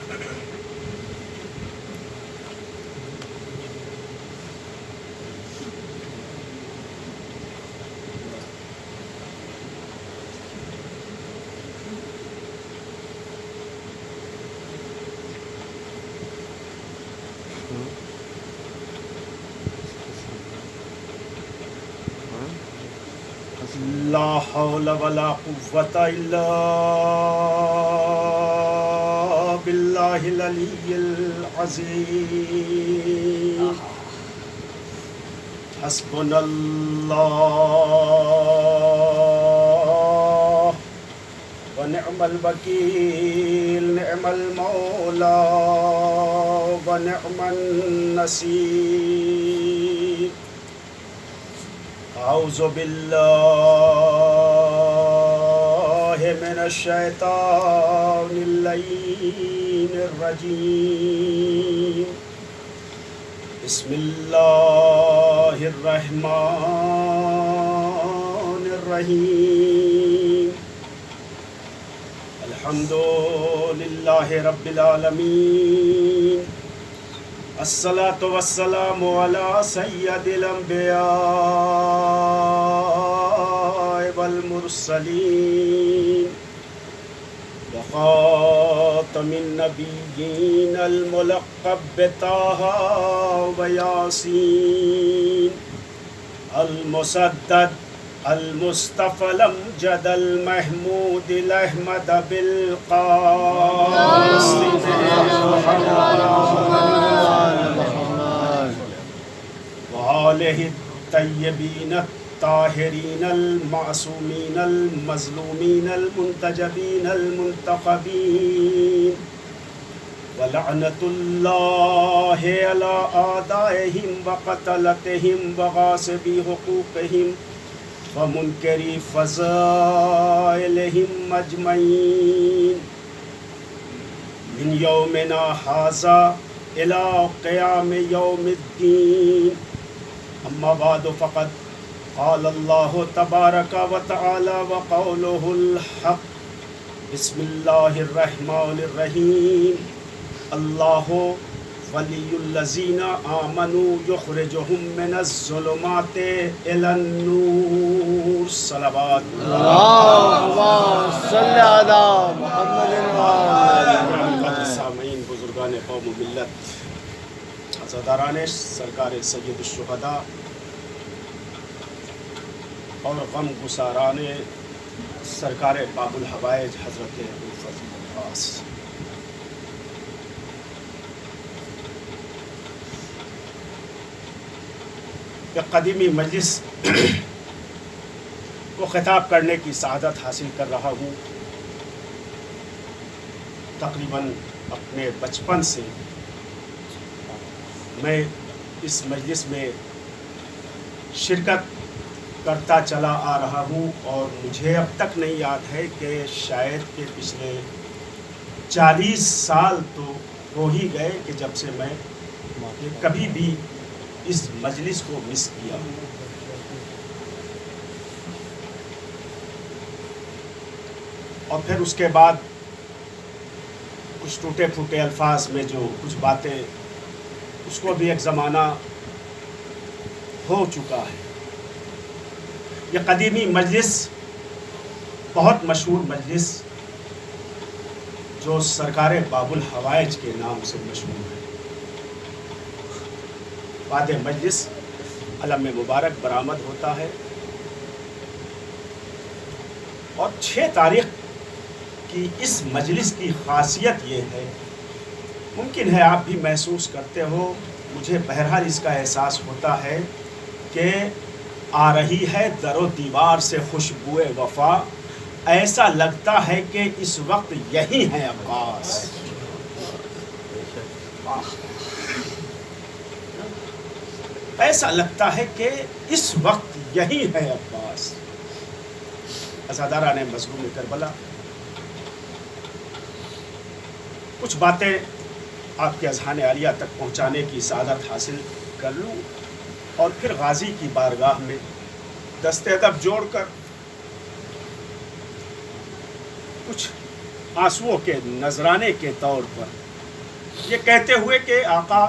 لا حول ولا قوة إلا بالله العلي العظيم حسبنا الله ونعم الوكيل نعم المولى ونعم النصير أعوذ بالله من الشيطان اللعين الرجيم بسم الله الرحمن الرحيم الحمد لله رب العالمين الصلاة والسلام على سيد الأنبياء والمرسلين وخاتم النبيين الملقب بطه وياسين المسدد المصطفى الأمجد المحمود الأحمد بالقاسم وآله الطيبين الطاهرين المعصومين المظلومين المنتجبين المنتخبين ولعنة الله على أعدائهم وقتلتهم وغاصبي حقوقهم ومنكري فضائلهم أجمعين من يومنا هذا إلى قيام يوم الدين أما بعد فقد قال الله تبارك وتعالى وقوله الحق بسم الله الرحمن الرحيم الله ولي الذين آمنوا يخرجهم من الظلمات إلى النور صلوات اللهم صل على محمد وعلى سامعین بزرگان قوم و ملت عزاداران سرکار سید الشہداء اور غم گساران سرکار باب الحوائج حضرت ابوالفضل عباس قدیمی مجلس کو خطاب کرنے کی سعادت حاصل کر رہا ہوں. تقریباً اپنے بچپن سے میں اس مجلس میں شرکت کرتا چلا آ رہا ہوں اور مجھے اب تک نہیں یاد ہے کہ شاید کہ پچھلے 40 سال تو ہو ہی گئے کہ جب سے میں کبھی بھی اس مجلس کو مس کیا. اور پھر اس کے بعد کچھ ٹوٹے پھوٹے الفاظ میں جو کچھ باتیں اس کو بھی ایک زمانہ ہو چکا ہے. یہ قدیمی مجلس بہت مشہور مجلس جو سرکار باب الحوائج کے نام سے مشہور ہے. بعد مجلس علم مبارک برآمد ہوتا ہے اور 6 تاریخ کی اس مجلس کی خاصیت یہ ہے، ممکن ہے آپ بھی محسوس کرتے ہو، مجھے بہرحال اس کا احساس ہوتا ہے کہ آ رہی ہے در و دیوار سے خوشبوئے وفا، ایسا لگتا ہے کہ اس وقت یہی ہے عباس. ایسا لگتا ہے کہ اس وقت یہی ہے عباس. عزاداران مظلوم کربلا، کچھ باتیں آپ کے اذہان عالیہ تک پہنچانے کی سعادت حاصل کر لوں اور پھر غازی کی بارگاہ میں دست ادب جوڑ کر کچھ آنسوؤں کے نذرانے کے طور پر یہ کہتے ہوئے کہ آقا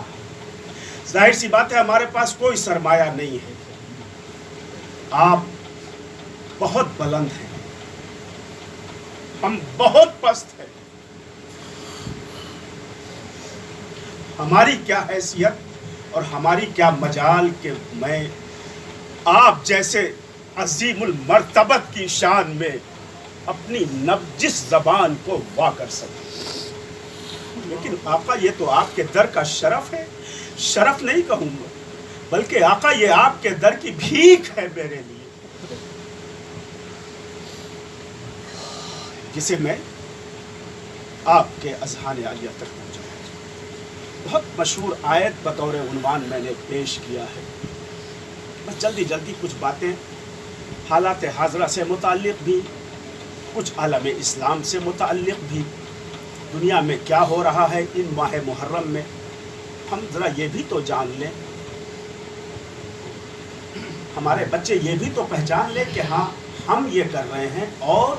ظاہر سی بات ہے ہمارے پاس کوئی سرمایہ نہیں ہے، آپ بہت بلند ہیں، ہم بہت پست ہیں، ہماری کیا حیثیت اور ہماری کیا مجال کہ میں آپ جیسے عظیم المرتبت کی شان میں اپنی نرجس زبان کو وا کر سکوں۔ لیکن آقا یہ تو آپ کے در کا شرف ہے، شرف نہیں کہوں گا بلکہ آقا یہ آپ کے در کی بھیک ہے میرے لیے، جسے میں آپ کے اذہان عالیہ تک پہنچایا۔ بہت مشہور آیت بطور عنوان میں نے پیش کیا ہے، بس جلدی جلدی کچھ باتیں حالات حاضرہ سے متعلق بھی، کچھ عالم اسلام سے متعلق بھی، دنیا میں کیا ہو رہا ہے ان ماہ محرم میں ہم ذرا یہ بھی تو جان لیں، ہمارے بچے یہ بھی تو پہچان لیں کہ ہاں ہم یہ کر رہے ہیں اور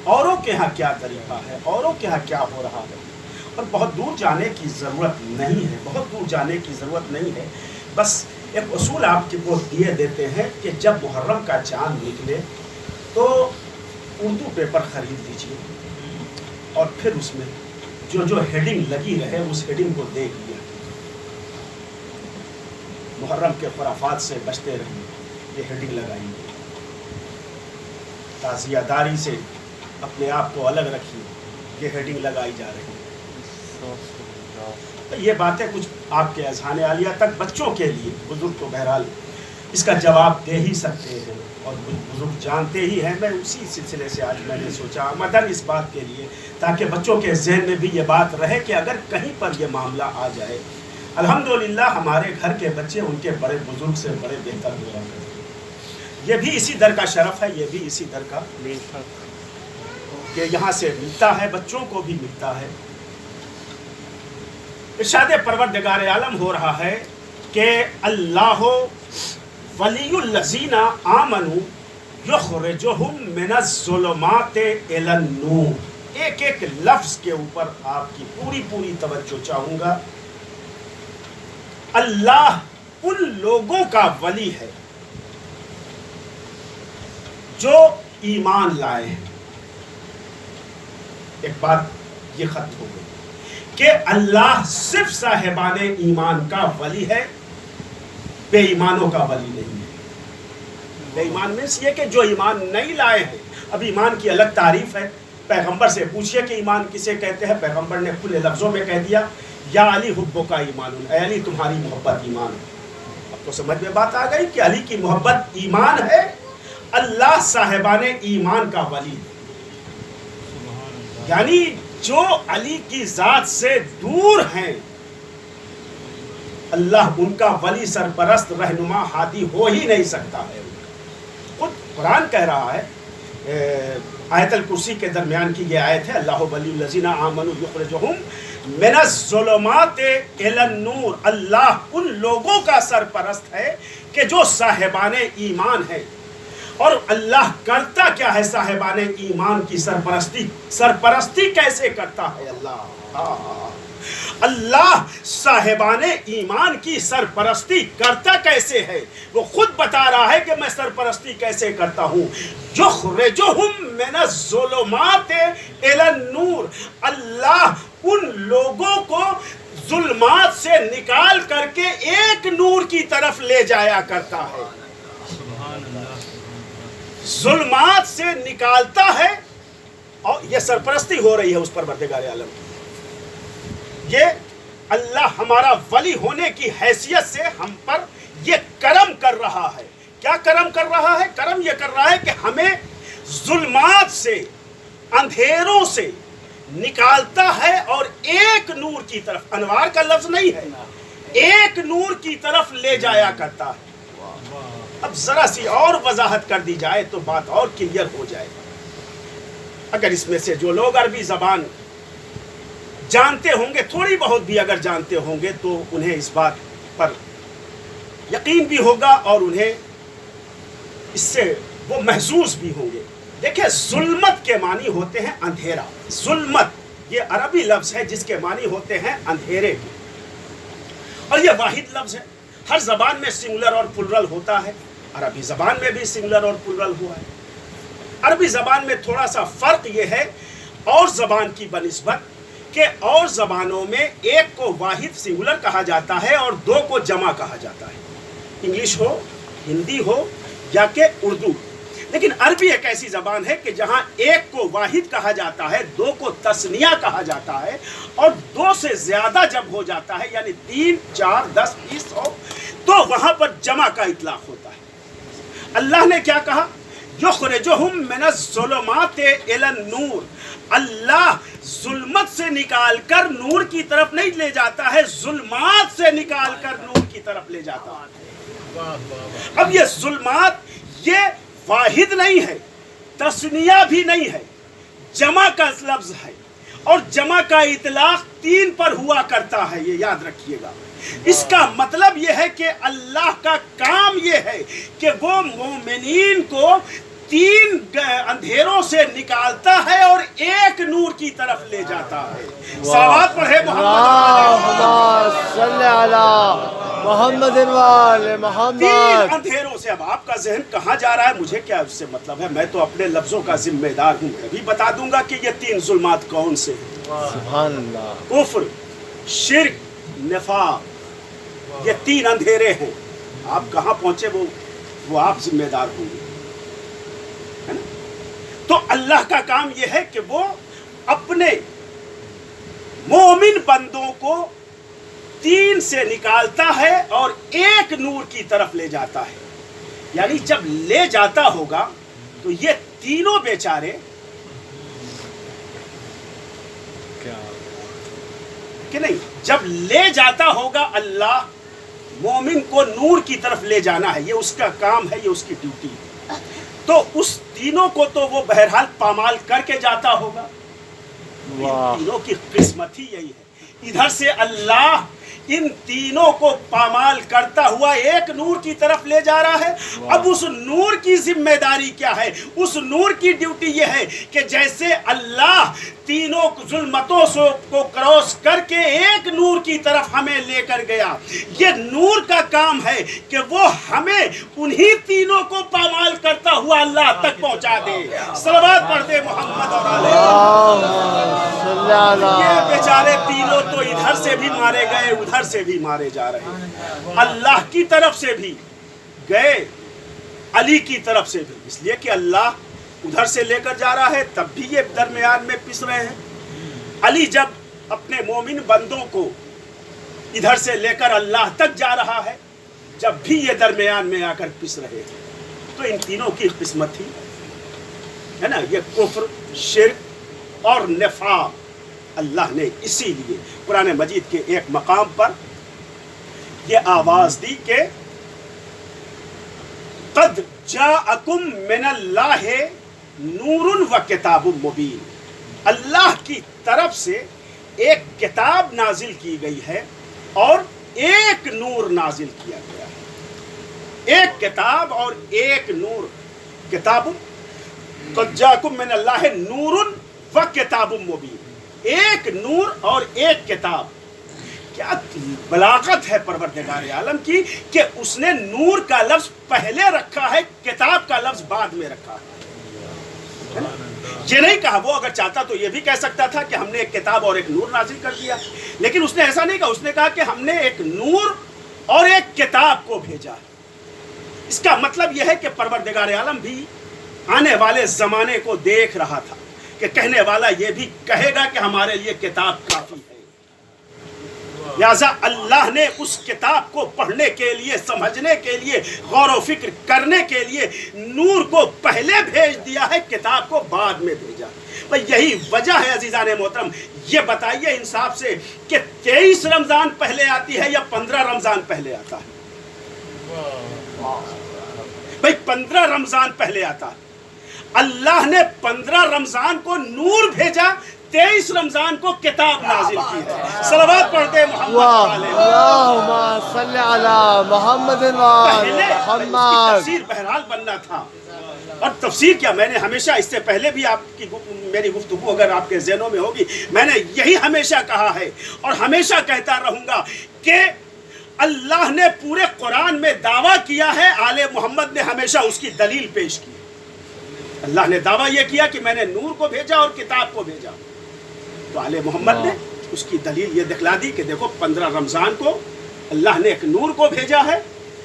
اوروں کے ہاں کیا طریقہ ہے، اوروں کے ہاں کیا ہو رہا ہے۔ اور بہت دور جانے کی ضرورت نہیں ہے، بہت دور جانے کی ضرورت نہیں ہے، بس ایک اصول آپ کو دیے دیتے ہیں کہ جب محرم کا چاند نکلے تو اردو پیپر خرید لیجیے اور پھر اس میں جو ہیڈنگ لگی رہے اس ہیڈنگ کو دیکھ لیا، محرم کے خرافات سے بچتے رہیے، یہ ہیڈنگ لگائیے، تعزیہ داری سے اپنے آپ کو الگ رکھیے، یہ ہیڈنگ لگائی جا رہی ہے۔ یہ باتیں کچھ آپ کے اذہان عالیہ تک بچوں کے لیے، بزرگ تو بہرحال اس کا جواب دے ہی سکتے ہیں اور بزرگ جانتے ہی ہیں، میں اسی سلسلے سے آج میں نے سوچا آمدن اس بات کے لیے تاکہ بچوں کے ذہن میں بھی یہ بات رہے کہ اگر کہیں پر یہ معاملہ آ جائے، الحمدللہ ہمارے گھر کے بچے ان کے بڑے بزرگ سے بڑے بہتر ہوا کرتے ہیں۔ یہ بھی اسی در کا شرف ہے، یہ بھی اسی در کا کہ یہاں سے ملتا ہے، بچوں کو بھی ملتا ہے۔ ارشاد پروردگار عالم ہو رہا ہے کہ اللہ ولی الذین آمنوا یخرجہم من الظلمات الی النور۔ ایک ایک لفظ کے اوپر آپ کی پوری توجہ چاہوں گا۔ اللہ ان لوگوں کا ولی ہے جو ایمان لائے ہیں۔ ایک بات یہ ختم ہو گئی کہ اللہ صرف صاحبان ایمان کا ولی ہے، بے ایمانوں کا ولی نہیں ہے۔ بے ایمان میں یہ کہ جو ایمان نہیں لائے ہیں۔ اب ایمان کی الگ تعریف ہے، پیغمبر سے پوچھئے کہ ایمان کسے کہتے ہیں، پیغمبر نے کھلے لفظوں میں کہہ دیا یا علی حبو کا ایمان، اے علی تمہاری محبت ایمان ہے۔ اب تو سمجھ میں بات آ گئی کہ علی کی محبت ایمان ہے، اللہ صاحبان ایمان کا ولی ہے، یعنی جو علی کی ذات سے دور ہیں اللہ ان کا ولی، سرپرست، رہنما، ہادی ہو ہی نہیں سکتا ہے۔ خود قرآن کہہ رہا ہے، آیت الکرسی کے درمیان کی یہ آیت ہے، اللہ ولی الذین آمنوا یخرجہم من الظلمات الی النور۔ اللہ ان لوگوں کا سرپرست ہے کہ جو صاحبان ایمان ہیں۔ اور اللہ کرتا کیا ہے صاحبان ایمان کی سرپرستی کیسے کرتا ہے اللہ صاحبان ایمان کی سرپرستی کرتا کیسے ہے، وہ خود بتا رہا ہے کہ میں سرپرستی کیسے کرتا ہوں۔ یخرجہم من الظلمات الی النور، اللہ ان لوگوں کو ظلمات سے نکال کر کے ایک نور کی طرف لے جایا کرتا ہے، ظلمات سے نکالتا ہے، اور یہ سرپرستی ہو رہی ہے اس پروردگار عالم۔ یہ اللہ ہمارا ولی ہونے کی حیثیت سے ہم پر یہ کرم کر رہا ہے۔ کیا کرم کر رہا ہے؟ کرم یہ کر رہا ہے کہ ہمیں ظلمات سے، اندھیروں سے نکالتا ہے اور ایک نور کی طرف، انوار کا لفظ نہیں ہے، ایک نور کی طرف لے جایا کرتا ہے۔ اب ذرا سی اور وضاحت کر دی جائے تو بات اور کلیئر ہو جائے۔ اگر اس میں سے جو لوگ عربی زبان جانتے ہوں گے، تھوڑی بہت بھی اگر جانتے ہوں گے، تو انہیں اس بات پر یقین بھی ہوگا اور انہیں اس سے وہ محسوس بھی ہوں گے۔ دیکھیں، ظلمت کے معنی ہوتے ہیں اندھیرا، ظلمت یہ عربی لفظ ہے جس کے معنی ہوتے ہیں اندھیرے کے، اور یہ واحد لفظ ہے۔ ہر زبان میں سنگولر اور پلورل ہوتا ہے، عربی زبان میں بھی سنگولر اور پلورل ہوا ہے۔ عربی زبان میں تھوڑا سا فرق یہ ہے اور زبان کی بنسبت کہ اور زبانوں میں ایک کو واحد سنگولر کہا جاتا ہے اور دو کو جمع کہا جاتا ہے، انگلش ہو، ہندی ہو یا کہ اردو۔ لیکن عربی ایک ایسی زبان ہے کہ جہاں ایک کو واحد کہا جاتا ہے، دو کو تثنیہ کہا جاتا ہے، اور دو سے زیادہ جب ہو جاتا ہے یعنی 3، 4، 10، 20 ہو تو وہاں پر جمع کا اطلاق ہوتا ہے۔ اللہ نے کیا کہا؟ یخرجہم من الظلمات الی النور، اللہ ظلمت سے نکال کر نور کی طرف نہیں لے جاتا ہے، ظلمات سے نکال کر نور کی طرف لے جاتا ہے۔ اب یہ ظلمات یہ واحد نہیں ہے، تثنیہ بھی نہیں ہے، جمع کا لفظ ہے، اور جمع کا اطلاق 3 پر ہوا کرتا ہے، یہ یاد رکھیے گا۔ اس کا مطلب یہ ہے کہ اللہ کا کام یہ ہے کہ وہ مومنین کو 3 اندھیروں سے نکالتا ہے اور ایک نور کی طرف لے جاتا ہے۔ صلوات پڑھے اللہم صلی علی محمد وآل محمد۔ 3 اندھیروں سے۔ اب آپ کا ذہن کہاں جا رہا ہے؟ مجھے کیا اس سے مطلب ہے، میں تو اپنے لفظوں کا ذمہ دار ہوں، میں بھی بتا دوں گا کہ یہ 3 ظلمات کون سے ہیں۔ سبحان اللہ۔ کفر، شرک، نفاق، یہ 3 اندھیرے ہیں۔ آپ کہاں پہنچے وہ آپ ذمہ دار ہوں گے، ہے نا؟ تو اللہ کا کام یہ ہے کہ وہ اپنے مومن بندوں کو 3 سے نکالتا ہے اور ایک نور کی طرف لے جاتا ہے۔ یعنی جب لے جاتا ہوگا تو یہ تینوں بیچارے کہ نہیں، جب لے جاتا ہوگا اللہ مومن کو نور کی طرف لے جانا ہے، یہ اس کا کام ہے، یہ اس کی ڈیوٹی ہے، تو اس تینوں کو تو وہ بہرحال پامال کر کے جاتا ہوگا۔ ان تینوں کی قسمت ہی یہی ہے، ادھر سے اللہ ان تینوں کو پامال کرتا ہوا ایک نور کی طرف لے جا رہا ہے۔ اب اس نور کی ذمہ داری کیا ہے؟ اس نور کی ڈیوٹی یہ ہے کہ جیسے اللہ تینوں ظلمتوں کو کراس کر کے ایک نور کی طرف ہمیں لے کر گیا، یہ نور کا کام ہے کہ وہ ہمیں انہی تینوں کو پامال کرتا ہوا اللہ تک پہنچا دے۔ صلوات پڑھ دے محمد اور یہ بیچارے تینوں تو ادھر سے بھی مارے گئے، ادھر سے بھی مارے جا رہے ہیں، اللہ کی طرف سے بھی گئے، علی کی طرف سے بھی، اس لیے کہ اللہ ادھر سے لے کر جا رہا ہے تب بھی یہ درمیان میں پس رہے ہیں۔ علی جب اپنے مومن بندوں کو ادھر سے لے کر اللہ تک جا رہا ہے، جب بھی یہ درمیان میں آ کر پس رہے ہیں، تو ان تینوں کی قسمت تھی، ہے نا؟ یہ کفر، شرک اور نفاق۔ اللہ نے اسی لیے قرآن مجید کے ایک مقام پر یہ آواز دی کہ قد جاءکم من اللہ نور و کتاب مبین، اللہ کی طرف سے ایک کتاب نازل کی گئی ہے اور ایک نور نازل کیا گیا ہے، ایک کتاب اور ایک نور۔ کتاب قد جاءکم من اللہ نور و کتاب مبین، ایک نور اور ایک کتاب۔ کیا بلاغت ہے پروردگار عالم کی کہ اس نے نور کا لفظ پہلے رکھا ہے، کتاب کا لفظ بعد میں رکھا ہے۔ یہ نہیں کہا، وہ اگر چاہتا تو یہ بھی کہہ سکتا تھا کہ ہم نے ایک کتاب اور ایک نور نازل کر دیا، لیکن اس نے ایسا نہیں کہا، اس نے کہا کہ ہم نے ایک نور اور ایک کتاب کو بھیجا۔ اس کا مطلب یہ ہے کہ پروردگار عالم بھی آنے والے زمانے کو دیکھ رہا تھا کہ کہنے والا یہ بھی کہے گا کہ ہمارے لیے کتاب کافی ہے، لہذا اللہ نے اس کتاب کو پڑھنے کے لیے، سمجھنے کے لیے، غور و فکر کرنے کے لیے نور کو پہلے بھیج دیا ہے، کتاب کو بعد میں بھیجا۔ بھئی یہی وجہ ہے عزیزان محترم، یہ بتائیے انصاف سے کہ 23 رمضان پہلے آتی ہے یا 15 رمضان پہلے آتا ہے؟ بھئی 15 رمضان پہلے آتا ہے۔ اللہ نے 15 رمضان کو نور بھیجا، 23 رمضان کو کتاب نازل کی ہے۔ صلوات پڑھتے محمد اللہم صلی علی محمد پہلے اس کی محمد۔ تفسیر بہرحال بننا تھا اور تفسیر کیا، میں نے ہمیشہ اس سے پہلے بھی آپ کی میری گفتگو اگر آپ کے ذہنوں میں ہوگی، میں نے یہی ہمیشہ کہا ہے اور ہمیشہ کہتا رہوں گا کہ اللہ نے پورے قرآن میں دعویٰ کیا ہے، آل محمد نے ہمیشہ اس کی دلیل پیش کی۔ اللہ نے دعویٰ یہ کیا کہ میں نے نور کو بھیجا اور کتاب کو بھیجا، تو آل محمد نے اس کی دلیل یہ دکھلا دی کہ دیکھو 15 رمضان کو اللہ نے ایک نور کو بھیجا ہے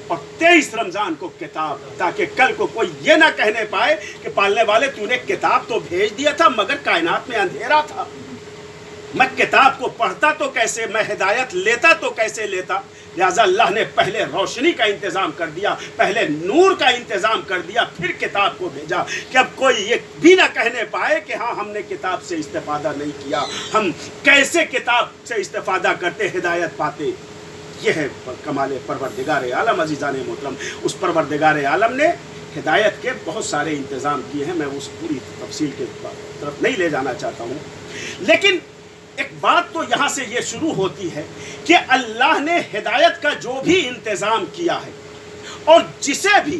اور 23 رمضان کو کتاب، تاکہ کل کو کوئی یہ نہ کہنے پائے کہ پالنے والے تو نے کتاب تو بھیج دیا تھا مگر کائنات میں اندھیرا تھا، میں کتاب کو پڑھتا تو کیسے، میں ہدایت لیتا تو کیسے لیتا۔ لہٰذا اللہ نے پہلے روشنی کا انتظام کر دیا، پہلے نور کا انتظام کر دیا، پھر کتاب کو بھیجا کہ اب کوئی یہ بھی نہ کہنے پائے کہ ہاں ہم نے کتاب سے استفادہ نہیں کیا، ہم کیسے کتاب سے استفادہ کرتے، ہدایت پاتے۔ یہ ہے کمال پروردگار عالم۔ عزیزان محترم، اس پروردگار عالم نے ہدایت کے بہت سارے انتظام کیے ہیں، میں اس پوری تفصیل کے طرف نہیں لے جانا چاہتا ہوں، لیکن ایک بات تو یہاں سے یہ شروع ہوتی ہے کہ اللہ نے ہدایت کا جو بھی انتظام کیا ہے اور جسے بھی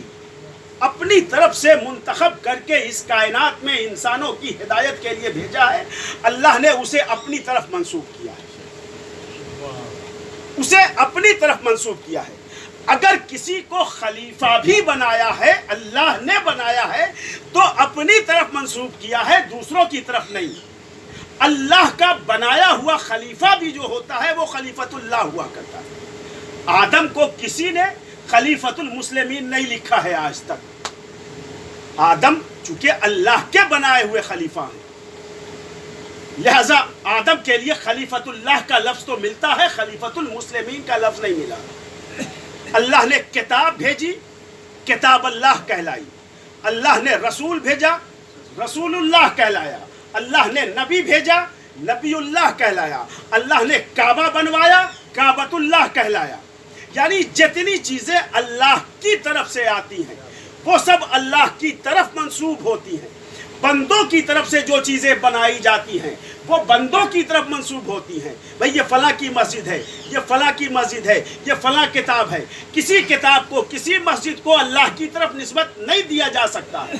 اپنی طرف سے منتخب کر کے اس کائنات میں انسانوں کی ہدایت کے لیے بھیجا ہے، اللہ نے اسے اپنی طرف منسوب کیا ہے، اسے اپنی طرف منسوب کیا ہے۔ اگر کسی کو خلیفہ بھی بنایا ہے، اللہ نے بنایا ہے، تو اپنی طرف منسوب کیا ہے، دوسروں کی طرف نہیں۔ اللہ کا بنایا ہوا خلیفہ بھی جو ہوتا ہے وہ خلیفۃ اللہ ہوا کرتا ہے۔ آدم کو کسی نے خلیفۃ المسلمین نہیں لکھا ہے آج تک۔ آدم چونکہ اللہ کے بنائے ہوئے خلیفہ ہیں، لہذا آدم کے لیے خلیفۃ اللہ کا لفظ تو ملتا ہے، خلیفۃ المسلمین کا لفظ نہیں ملا۔ اللہ نے کتاب بھیجی، کتاب اللہ کہلائی۔ اللہ نے رسول بھیجا، رسول اللہ کہلایا۔ اللہ نے نبی بھیجا، نبی اللہ کہلایا۔ اللہ نے کعبہ بنوایا، کعبۃ اللہ کہلایا۔ یعنی جتنی چیزیں اللہ کی طرف سے آتی ہیں وہ سب اللہ کی طرف منسوب ہوتی ہیں۔ بندوں کی طرف سے جو چیزیں بنائی جاتی ہیں وہ بندوں کی طرف منسوب ہوتی ہیں۔ بھئی یہ فلاں کی مسجد ہے، یہ فلاں کی مسجد ہے، یہ فلاں کتاب ہے۔ کسی کتاب کو، کسی مسجد کو اللہ کی طرف نسبت نہیں دیا جا سکتا ہے،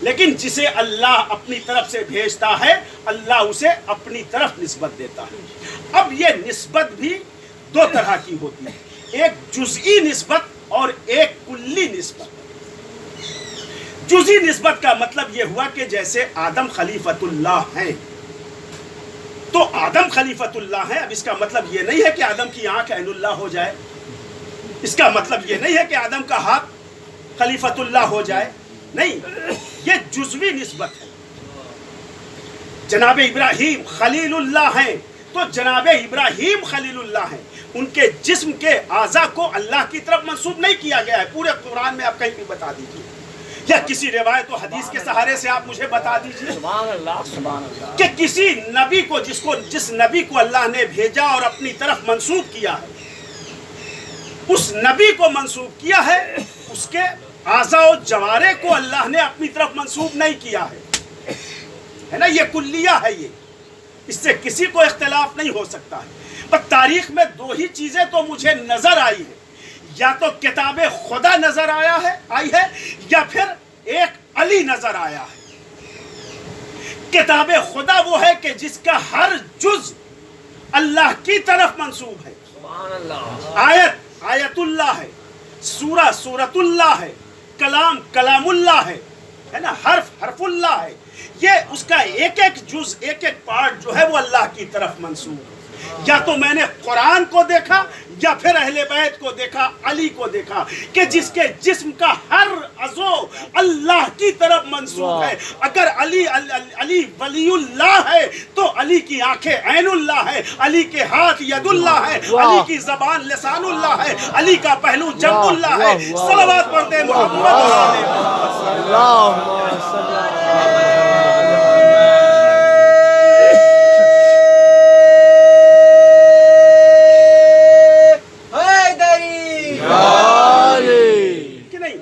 لیکن جسے اللہ اپنی طرف سے بھیجتا ہے اللہ اسے اپنی طرف نسبت دیتا ہے۔ اب یہ نسبت بھی دو طرح کی ہوتی ہے، ایک جزئی نسبت اور ایک کلی نسبت۔ جزئی نسبت کا مطلب یہ ہوا کہ جیسے آدم خلیفۃ اللہ ہیں تو آدم خلیفۃ اللہ ہیں، اب اس کا مطلب یہ نہیں ہے کہ آدم کی آنکھ عین اللہ ہو جائے، اس کا مطلب یہ نہیں ہے کہ آدم کا ہاتھ خلیفۃ اللہ ہو جائے، نہیں، یہ جزوی نسبت ہے۔ جناب ابراہیم خلیل اللہ ہیں تو جناب ابراہیم خلیل اللہ ہیں، ان کے جسم کے اعضاء کو اللہ کی طرف منسوب نہیں کیا گیا ہے۔ پورے قرآن میں آپ کہیں بھی بتا دیجیے یا کسی روایت و حدیث کے سہارے سے آپ مجھے بتا دیجیے سبحان اللہ، سبحان اللہ، کہ کسی نبی کو جس نبی کو اللہ نے بھیجا اور اپنی طرف منسوب کیا ہے، اس نبی کو منسوب کیا ہے، اس کے اعضاء و جوارے کو اللہ نے اپنی طرف منسوب نہیں کیا ہے نا۔ یہ کلیہ ہے، یہ اس سے کسی کو اختلاف نہیں ہو سکتا ہے۔ پر تاریخ میں دو ہی چیزیں تو مجھے نظر آئی ہیں، یا تو کتاب خدا نظر آئی ہے یا پھر ایک علی نظر آیا ہے۔ کتاب خدا وہ ہے کہ جس کا ہر جز اللہ کی طرف منسوب ہے۔ سبحان اللہ، آیت آیت اللہ ہے، سورہ سورۃ اللہ ہے، کلام کلام اللہ ہے نا، حرف حرف اللہ ہے۔ یہ اس کا ایک ایک جز، ایک ایک پارٹ جو ہے وہ اللہ کی طرف منسوب ہے۔ یا تو میں نے قرآن کو دیکھا یا پھر اہل بیت کو دیکھا، علی کو دیکھا کہ جس کے جسم کا ہر عضو اللہ کی طرف منسوب ہے۔ اگر علی ولی اللہ ہے تو علی کی آنکھیں عین اللہ ہے، علی کے ہاتھ ید اللہ ہے، علی کی زبان لسان اللہ ہے، علی کا پہلو جنب اللہ ہے۔ صلوات پڑھتے ہیں محمد اللہم صلی اللہ کہ نہیں،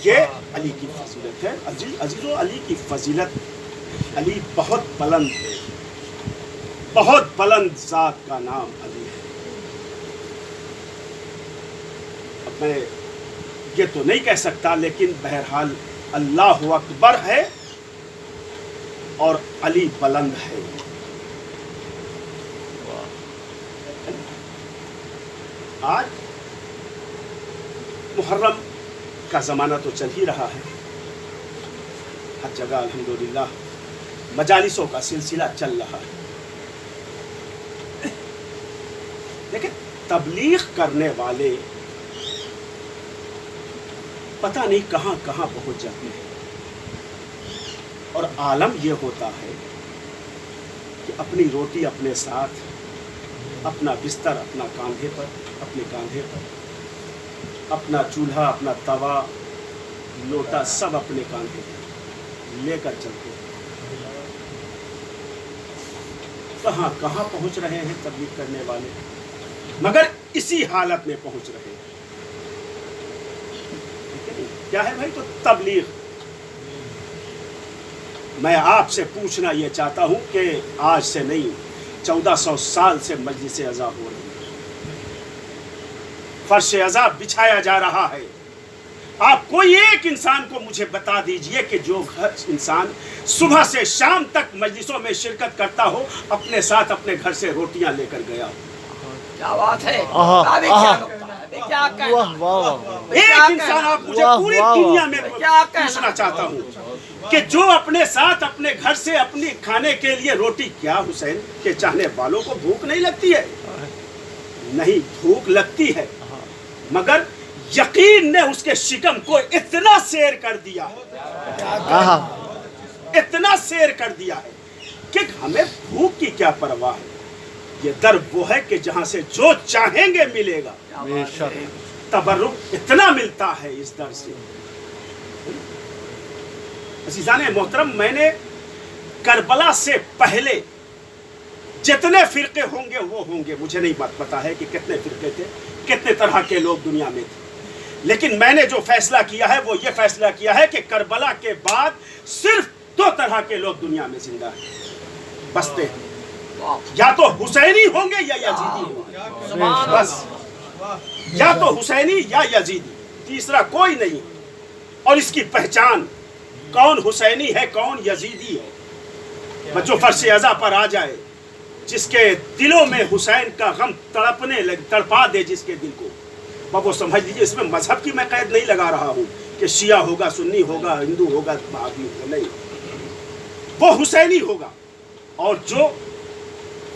یہ علی کی فضیلت ہے۔ عزیزو، علی کی فضیلت، علی بہت بلند ہے، بہت بلند ذات کا نام علی ہے۔ اب میں یہ تو نہیں کہہ سکتا، لیکن بہرحال اللہ اکبر ہے اور علی بلند ہے. آج محرم کا زمانہ تو چل ہی رہا ہے. ہر جگہ الحمدللہ مجالسوں کا سلسلہ چل رہا ہے. لیکن تبلیغ کرنے والے پتہ نہیں کہاں کہاں پہنچ جاتے ہیں. اور عالم یہ ہوتا ہے کہ اپنی روٹی اپنے ساتھ، اپنا بستر اپنا کاندھے پر، اپنے کاندھے پر، اپنا چولہا، اپنا توا، لوٹا سب اپنے کاندھے پر لے کر چلتے ہیں. کہاں کہاں پہنچ رہے ہیں تبلیغ کرنے والے، مگر اسی حالت میں پہنچ رہے ہیں. کیا ہے بھائی؟ تو تبلیغ. میں آپ سے پوچھنا یہ چاہتا ہوں کہ آج سے نہیں، 1400 سال سے مجلس عزا ہو رہی ہے، فرش عزا بچھایا جا رہا ہے. آپ کوئی ایک انسان کو مجھے بتا دیجئے کہ جو انسان صبح سے شام تک مجلسوں میں شرکت کرتا ہو، اپنے ساتھ اپنے گھر سے روٹیاں لے کر گیا ہو. کیا بات ہے. ایک انسان آپ مجھے پوری دنیا میں پوچھنا چاہتا ہوں کہ جو اپنے ساتھ اپنے گھر سے اپنی کھانے کے لیے روٹی، کیا حسین کے چاہنے والوں کو بھوک نہیں لگتی ہے؟ نہیں، بھوک لگتی ہے، مگر یقین نے اس کے شکم کو اتنا سیر کر دیا ہے، اتنا سیر کر دیا ہے کہ ہمیں بھوک کی کیا پرواہ ہے. یہ در وہ ہے کہ جہاں سے جو چاہیں گے ملے گا. تبرک اتنا ملتا ہے اس در سے. عزیزان محترم، میں نے کربلا سے پہلے جتنے فرقے ہوں گے وہ ہوں گے، مجھے نہیں پتا ہے کہ کتنے فرقے تھے، کتنے طرح کے لوگ دنیا میں تھے، لیکن میں نے جو فیصلہ کیا ہے وہ یہ فیصلہ کیا ہے کہ کربلا کے بعد صرف 2 طرح کے لوگ دنیا میں زندہ ہیں، بستے ہیں. یا تو حسینی ہوں گے یا یزیدی ہوں گے، بس. یا تو حسینی یا یزیدی، تیسرا کوئی نہیں. اور اس کی پہچان کون حسینی ہے کون یزیدی ہے، بچوں فرش عزا پر آ جائے، جس کے دلوں میں حسین کا غم تڑپا دے جس کے دل کو، وہ سمجھ لیجیے اس میں مذہب کی میں قید نہیں لگا رہا ہوں کہ شیعہ ہوگا، سنی ہوگا، ہندو ہوگا، بھابی ہوگا، نہیں، وہ حسینی ہوگا. اور جو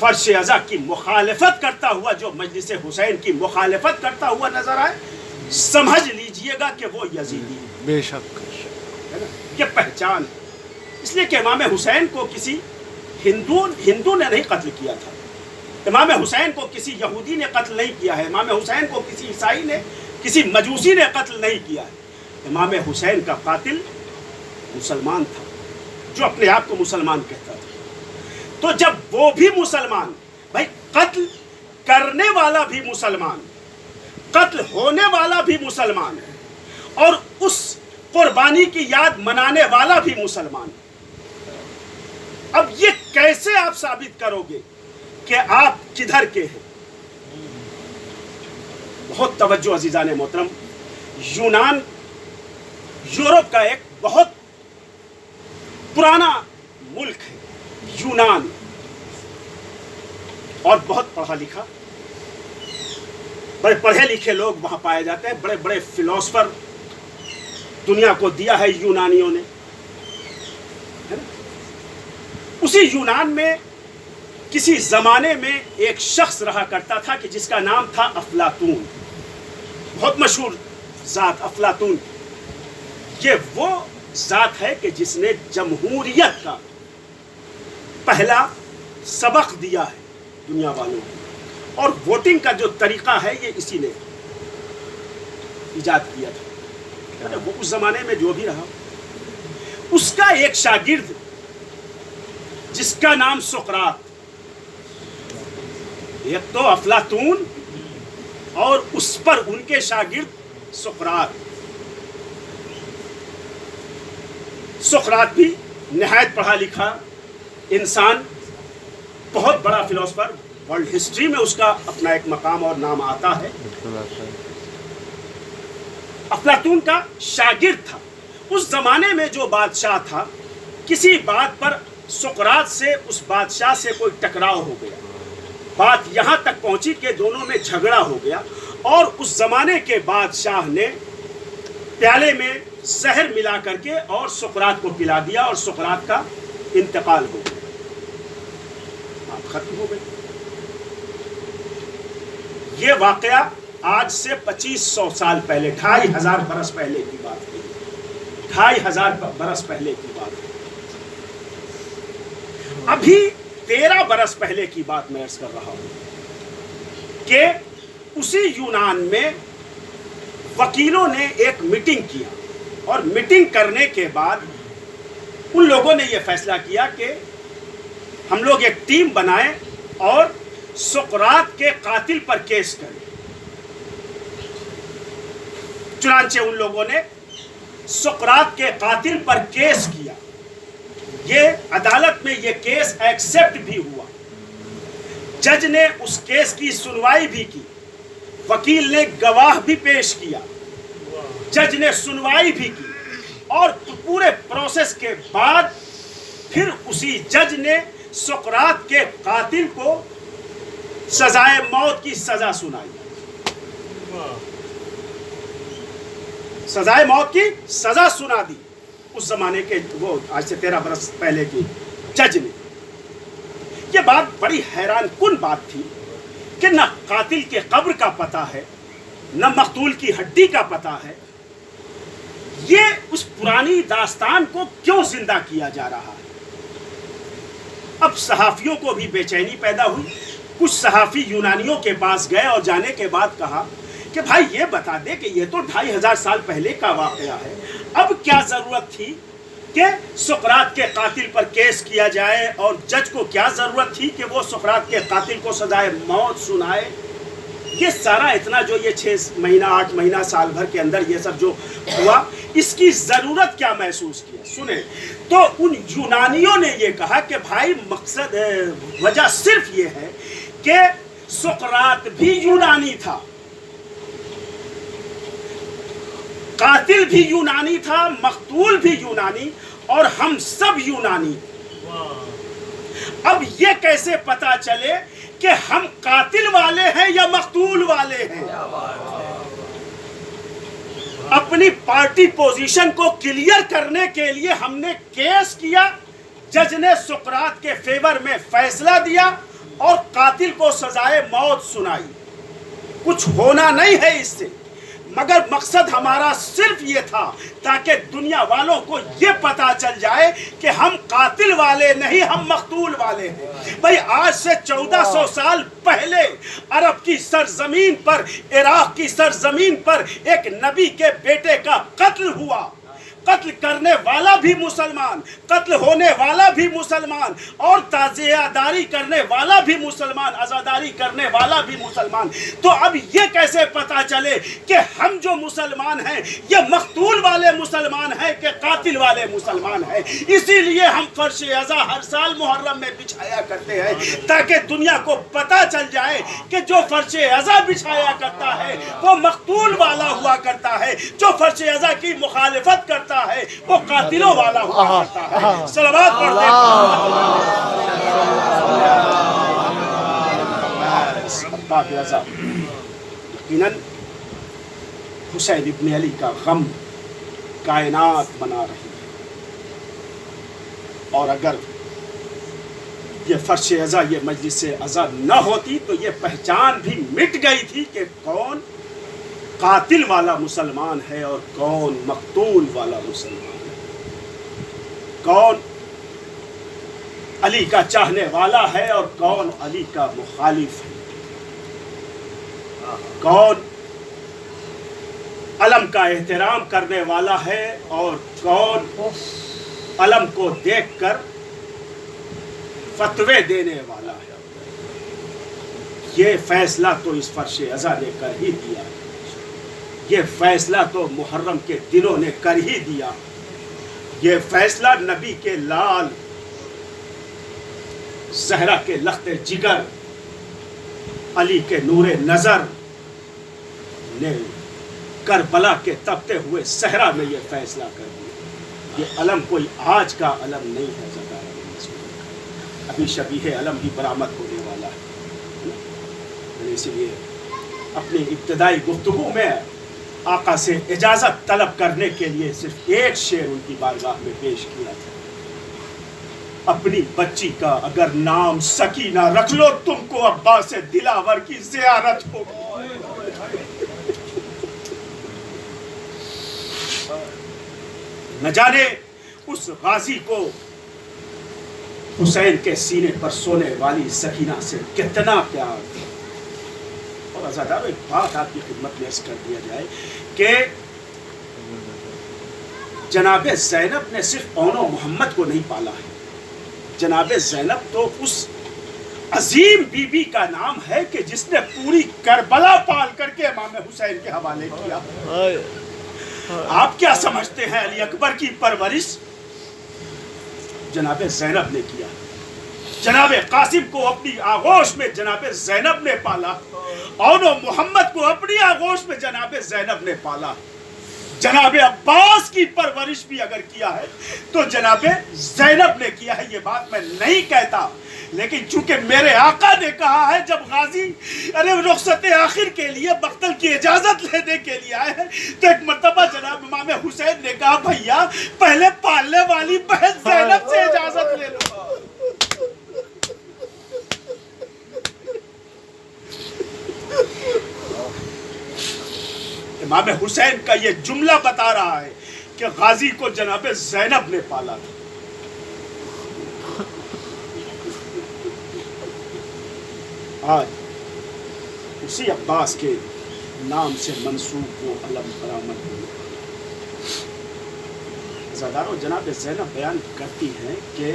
فرش عزا کی مخالفت کرتا ہوا، جو مجلس حسین کی مخالفت کرتا ہوا نظر آئے، سمجھ لیجئے گا کہ وہ یزیدی ہے. بے شک یہ پہچان ہے. اس لیے کہ امام حسین کو کسی ہندو نے نہیں قتل کیا تھا، امام حسین کو کسی یہودی نے قتل نہیں کیا ہے، امام حسین کو کسی عیسائی نے، کسی مجوسی نے قتل نہیں کیا ہے. امام حسین کا قاتل مسلمان تھا، جو اپنے آپ کو مسلمان کہتا تھا. تو جب وہ بھی مسلمان، بھائی قتل کرنے والا بھی مسلمان، قتل ہونے والا بھی مسلمان، اور اس قربانی کی یاد منانے والا بھی مسلمان، اب یہ کیسے آپ ثابت کرو گے کہ آپ کدھر کے ہیں؟ بہت توجہ عزیزان محترم. یونان یورپ کا ایک بہت پرانا ملک ہے یونان، اور بہت پڑھا لکھا، بڑے پڑھے لکھے لوگ وہاں پائے جاتے ہیں. بڑے بڑے فلاسفر دنیا کو دیا ہے یونانیوں نے. اسی یونان میں کسی زمانے میں ایک شخص رہا کرتا تھا کہ جس کا نام تھا افلاطون. بہت مشہور ذات افلاطون. یہ وہ ذات ہے کہ جس نے جمہوریت کا پہلا سبق دیا ہے دنیا والوں کو، اور ووٹنگ کا جو طریقہ ہے یہ اسی نے ایجاد کیا تھا. وہ اس زمانے میں جو بھی رہا، اس کا ایک شاگرد جس کا نام سقراط، ایک تو افلاطون اور اس پر ان کے شاگرد سقراط. سقراط بھی نہایت پڑھا لکھا انسان، بہت بڑا فلاسفر، ورلڈ ہسٹری میں اس کا اپنا ایک مقام اور نام آتا ہے. افلاطون کا شاگرد تھا، اس زمانے میں جو بادشاہ تھا، کسی بات پر سقراط سے اس بادشاہ سے کوئی ٹکراؤ ہو گیا، بات یہاں تک پہنچی کہ دونوں میں جھگڑا ہو گیا، اور اس زمانے کے بادشاہ نے پیالے میں زہر ملا کر کے اور سقراط کو پلا دیا، اور سقراط کا انتقال ہو گیا، بات ختم ہو گئی۔ یہ واقعہ آج سے 2500 سال پہلے، 2500 برس پہلے کی بات ہے، 2500 برس پہلے کی بات ہے۔ ابھی 13 برس پہلے کی بات میں عرض کر رہا ہوں کہ اسی یونان میں وکیلوں نے ایک میٹنگ کیا، اور میٹنگ کرنے کے بعد ان لوگوں نے یہ فیصلہ کیا کہ ہم لوگ ایک ٹیم بنائیں اور سقراط کے قاتل پر کیس کریں۔ چنانچہ ان لوگوں نے سقراط کے قاتل پر کیس کیا، یہ عدالت میں یہ کیس ایکسپٹ بھی ہوا، جج نے اس کیس کی سنوائی بھی کی، وکیل نے گواہ بھی پیش کیا، جج نے سنوائی بھی کی، اور پورے پروسیس کے بعد پھر اسی جج نے سقراط کے قاتل کو سزائے موت کی سزا سنائی، سزائے موت کی سزا سنا دی اس زمانے کے، وہ آج سے 13 برس پہلے کی جج نے۔ یہ بات بڑی حیران کن بات تھی کہ نہ قاتل کے قبر کا پتہ ہے، نہ مقتول کی ہڈی کا پتہ ہے، یہ اس پرانی داستان کو کیوں زندہ کیا جا رہا ہے؟ اب صحافیوں کو بھی بے چینی پیدا ہوئی، کچھ صحافی یونانیوں کے پاس گئے اور جانے کے بعد کہا کہ بھائی یہ بتا دے کہ یہ تو 2500 سال پہلے کا واقعہ ہے، اب کیا ضرورت تھی کہ سقراط کے قاتل پر کیس کیا جائے، اور جج کو کیا ضرورت تھی کہ وہ سقراط کے قاتل کو سزائے موت سنائے؟ یہ سارا اتنا جو یہ 6 مہینہ 8 مہینہ سال بھر کے اندر یہ سب جو ہوا، اس کی ضرورت کیا محسوس کیا؟ سنیں تو ان یونانیوں نے یہ کہا کہ بھائی مقصد وجہ صرف یہ ہے کہ سقراط بھی یونانی تھا، قاتل بھی یونانی تھا، مقتول بھی یونانی، اور ہم سب یونانی۔ اب یہ کیسے پتا چلے کہ ہم قاتل والے ہیں یا مقتول والے ہیں؟ اپنی پارٹی پوزیشن کو کلیئر کرنے کے لیے ہم نے کیس کیا، جج نے سقراط کے فیور میں فیصلہ دیا اور قاتل کو سزائے موت سنائی۔ کچھ ہونا نہیں ہے اس سے، مگر مقصد ہمارا صرف یہ تھا تاکہ دنیا والوں کو یہ پتا چل جائے کہ ہم قاتل والے نہیں، ہم مقتول والے ہیں۔ بھئی آج سے 1400 سال پہلے عرب کی سرزمین پر، عراق کی سرزمین پر ایک نبی کے بیٹے کا قتل ہوا، قتل کرنے والا بھی مسلمان، قتل ہونے والا بھی مسلمان، اور تعزیہ داری کرنے والا بھی مسلمان، عزاداری کرنے والا بھی مسلمان۔ تو اب یہ کیسے پتا چلے کہ ہم جو مسلمان ہیں یہ مقتول والے مسلمان ہیں کہ قاتل والے مسلمان ہیں؟ اسی لیے ہم فرش عزا ہر سال محرم میں بچھایا کرتے ہیں، تاکہ دنیا کو پتا چل جائے کہ جو فرش عزا بچھایا کرتا ہے وہ مقتول والا ہوا کرتا ہے، جو فرش عزا کی مخالفت کرتا ہے وہ قاتلوں والا ہوا کرتا ہے۔ صلوات پڑھتے ہیں۔ یقیناً حسین ابن علی کا غم کائنات بنا رہی ہے، اور اگر یہ فرش عزا، یہ مجلس عزا نہ ہوتی تو یہ پہچان بھی مٹ گئی تھی کہ کون قاتل والا مسلمان ہے اور کون مقتول والا مسلمان ہے، کون علی کا چاہنے والا ہے اور کون علی کا مخالف ہے، کون علم کا احترام کرنے والا ہے اور کون علم کو دیکھ کر فتوے دینے والا ہے۔ یہ فیصلہ تو اس فرش عزا نے کر ہی دیا، یہ فیصلہ تو محرم کے دنوں نے کر ہی دیا، یہ فیصلہ نبی کے لال زہرا کے لخت جگر علی کے نور نظر نے کربلا کے تپتے ہوئے صحرا میں یہ فیصلہ کر دیا۔ یہ علم کوئی آج کا علم نہیں ہے زکریا بن مسعود، ابھی شبیہ علم ہی برآمد ہونے والا ہے۔ اسی لیے اپنی ابتدائی گفتگو میں آقا سے اجازت طلب کرنے کے لیے صرف ایک شعر ان کی بارگاہ میں پیش کیا تھا، اپنی بچی کا اگر نام سکینہ رکھ لو تم کو عباس دلاور کی زیارت ہوگی۔ نہ جانے اس غازی کو حسین کے سینے پر سونے والی سکینہ سے کتنا پیار تھا۔ اور عزادارو ایک بات آپ کی خدمت میں عرض کر دیا جائے کہ جناب زینب نے صرف اون و محمد کو نہیں پالا ہے، جناب زینب تو اس عظیم بی بی کا نام ہے کہ جس نے پوری کربلا پال کر کے امام حسین کے حوالے کیا۔ آپ کیا سمجھتے ہیں علی اکبر کی پرورش جناب زینب نے کیا، جناب قاسم کو اپنی آغوش میں جناب زینب نے پالا، اون و محمد کو اپنی آغوش میں جناب زینب نے پالا، جناب عباس کی پرورش بھی اگر کیا ہے تو جناب زینب نے کیا ہے۔ یہ بات میں نہیں کہتا، لیکن چونکہ میرے آقا نے کہا ہے جب غازی رخصت آخر کے لیے مقتل کی اجازت لینے کے لیے آئے ہیں تو ایک مرتبہ جناب امام حسین نے کہا بھیا پہلے پالنے والی بہن زینب سے اجازت لے لو۔ امام حسین کا یہ جملہ بتا رہا ہے کہ غازی کو جناب زینب نے پالا تھا۔ آج اسی عباس کے نام سے منسوب وہ علم برآمد ہوئے۔ عزادارو جناب زینب بیان کرتی ہیں کہ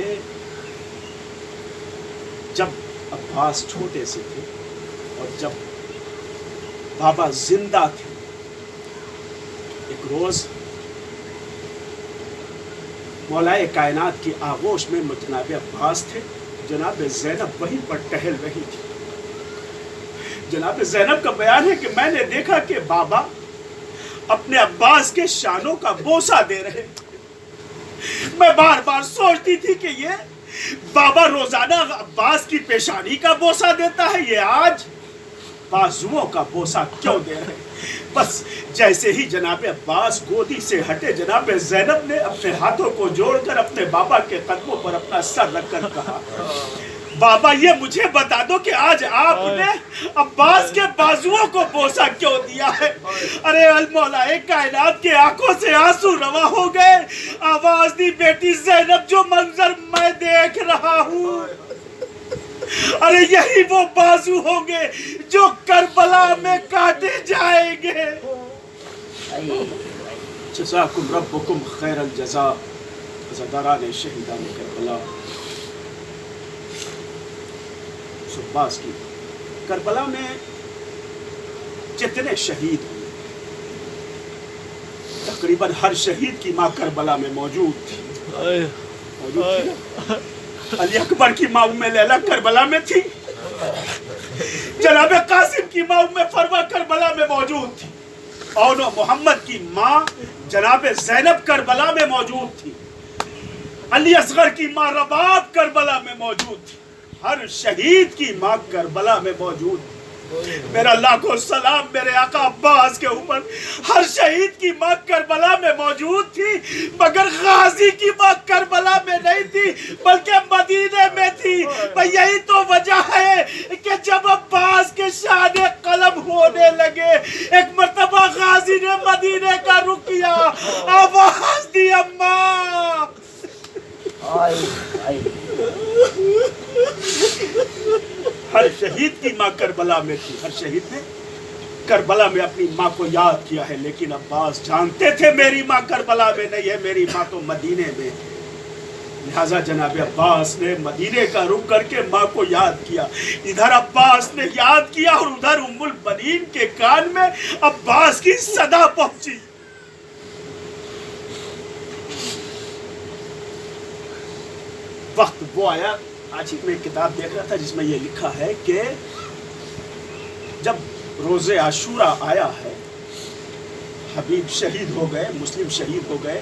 جب عباس چھوٹے سے تھے اور جب بابا زندہ تھے، ایک روز مولا کائنات کی آغوش میں جناب عباس تھے، جناب زینب وہیں پر ٹہل رہی تھی۔ جناب زینب کا بیان ہے کہ میں نے دیکھا کہ بابا اپنے عباس کے شانوں کا بوسہ دے رہے تھے۔ میں بار بار سوچتی تھی کہ یہ بابا روزانہ عباس کی پیشانی کا بوسہ دیتا ہے، یہ آج بازوؤں کا بوسہ کیوں دے رہے؟ بس جیسے ہی جناب عباس گودی سے ہٹے، جناب زینب نے اپنے ہاتھوں کو جوڑ کر اپنے بابا کے قدموں پر اپنا سر رکھ کر کہا بابا یہ مجھے بتا دو کہ آج آپ نے عباس کے بازوؤں کو بوسہ کیوں دیا ہے؟ ارے المولا کائنات کے آنکھوں سے آنسو روا ہو گئے، آواز دی بیٹی زینب جو منظر میں دیکھ رہا ہوں، ارے یہی وہ بازو ہوں گے جو کربلا میں کاٹے جائیں گے۔ جزاکم ربکم خیر الجزا عزاداران شہیدان کربلا۔ عباس کی کربلا میں جتنے شہید ہوئے تقریباً ہر شہید کی ماں کربلا میں موجود تھی۔ علی اکبر کی ماں ام لیلہ کربلا میں تھی، جناب قاسم کی ماں ام فروہ کربلا میں موجود تھی، اون و محمد کی ماں جناب زینب کربلا میں موجود تھی، علی اصغر کی ماں رباب کربلا میں موجود تھی، ہر شہید کی ماں کربلا میں موجود تھی۔ میرا لاکھوں سلام میرے آقا عباس کے اوپر، ہر شہید کی ماں کربلا میں موجود تھی، مگر غازی کی ماں کربلا میں نہیں تھی بلکہ مدینے میں تھی۔ یہی تو وجہ ہے کہ جب عباس کے شان قلم ہونے لگے، ایک مرتبہ غازی نے مدینے کا رخ کیا، آواز دی اماں، ہر شہید کی ماں کربلا میں تھی، ہر شہید نے کربلا میں اپنی ماں کو یاد کیا ہے، لیکن عباس جانتے تھے میری ماں کربلا میں نہیں ہے، میری ماں تو مدینے میں ہے۔ لہٰذا جناب عباس نے مدینے کا رخ کر کے ماں کو یاد کیا، ادھر عباس نے یاد کیا اور ادھر ام البنین کے کان میں عباس کی صدا پہنچی۔ وقت وہ آیا، آج ہی میں ایک کتاب دیکھ رہا تھا جس میں یہ لکھا ہے کہ جب روز عاشورہ آیا ہے، حبیب شہید ہو گئے، مسلم شہید ہو گئے،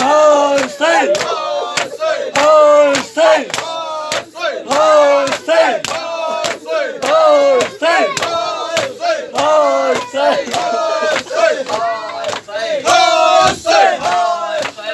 Hussein!